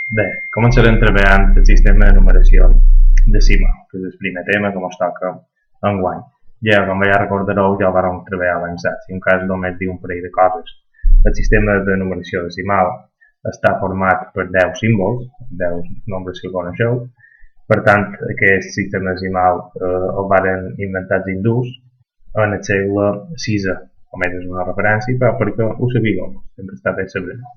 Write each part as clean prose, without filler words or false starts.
Bé, començarem treballant el sistema de numeració decimal, que és el primer tema que ens toca enguany. Ja, com ja recordareu, ja el vam treballar avançat, si en cas només diu un parell de coses. El sistema de numeració decimal està format per 10 símbols, 10 nombres que coneixeu. Per tant, aquest sistema decimal el van inventar els hindús en el segle VI, almenys és una referència, però perquè ho sabíeu, sempre està bé saber-ho.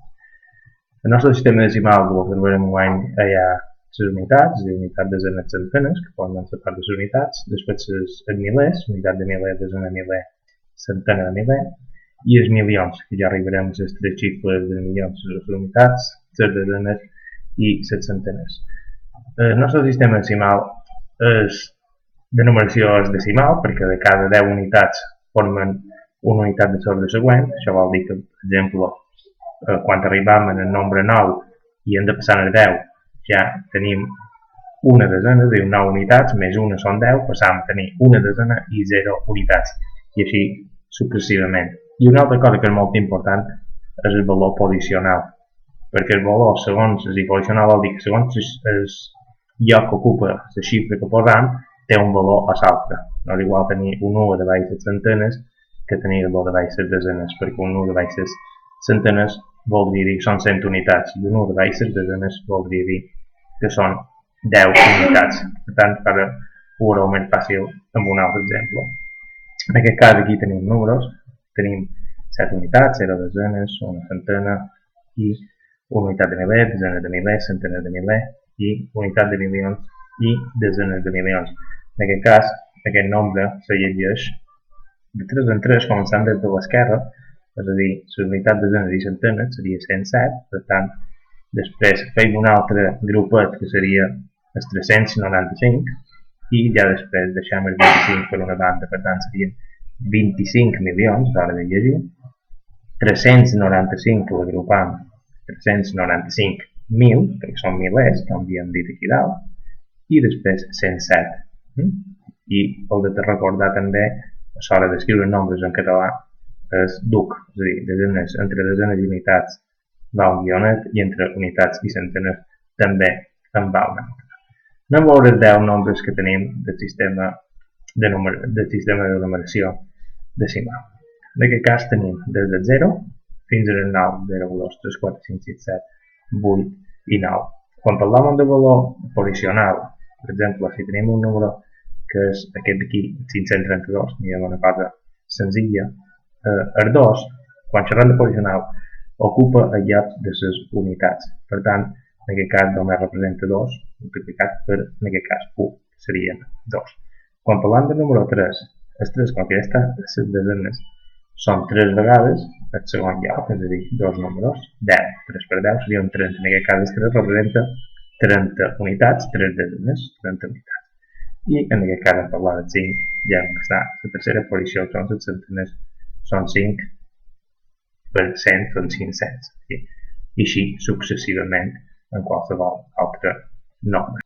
El nostre sistema decimal, el que veurem enguany, hi ha les unitats, unitat, desenes, centenes, que formen la part de les unitats, després els milers, unitat de miler, desena de miler, centena de miler, i els milions, que ja arribarem a les tres xifres de milions, les unitats, les desenes i les centenes. El nostre sistema decimal de numeració és decimal, perquè de cada 10 unitats formen una unitat de l'ordre següent. Això vol dir que, per exemple, quan arribam al nombre 9 i hem de passar al 10, ja tenim una desena, és a dir, 9 unitats, més una són 10, passam a tenir una desena i 0 unitats, i així successivament. I una altra cosa que és molt important és el valor posicional, perquè el valor, segons, és a dir, posicional vol dir que segons el lloc que ocupa la xifra que posam, té un valor a l'altre. No és igual tenir un 1 de baix les centenes que tenir el valor de baix les desenes, perquè un 1 de baix les centenes voldria dir que són 100 unitats i un 1 de baix les desenes voldria dir que són 10 unitats. Per tant, ara ho veureu més fàcil amb un altre exemple. En aquest cas aquí tenim números, tenim 7 unitats, 0 desenes, una centena i una unitat de miler, desenes de miler, centenes de miler i unitat de milions i desenes de milions. En aquest cas, aquest nombre se llegeix de 3 en 3, començant des de l'esquerra, és a dir, la unitat de desenes i centenes seria 107, per tant, després feim un altre grupet que seria els 395 i ja després deixem el 25 per una banda, per tant serien 25 milions, d'hora de llegir, 395 l'agrupam 395.000, perquè són milers, com havíem dit aquí dalt, i després 107. I heu de recordar també, a l'hora d'escriure nombres en català, és duc, és a dir, desenes, entre desenes i unitats va un guionet i entre unitats i centenes també en va un altre. Anem a veure els 10 nombres que tenim del sistema de numeració decimal. En aquest cas tenim des del 0 fins al 9, 0, 2, 3, 4, 5, 6, 7, 8 i 9. Quan parlàvem de valor posicional, per exemple, si tenim un número que és aquest d'aquí, 532, mirem una cosa senzilla, el 2, quan xerrem de posicional, ocupa el lloc de les unitats. Per tant, en aquest cas només representa 2, multiplicat per, en aquest cas, 1, que serien 2. Quan parlem del número 3, el 3, quan ja està a les desenes, són 3 vegades el segon lloc, és a dir, dos números, 10, 3 per 10 serien 30. En aquest cas, el 3 representa 30 unitats, 3 desenes, 30 unitats. I en aquest cas, en parlar del 5, ja hem està la tercera posició, que són les centenes, són 5 per 100, són 500. I així successivament en qualsevol altre nombre.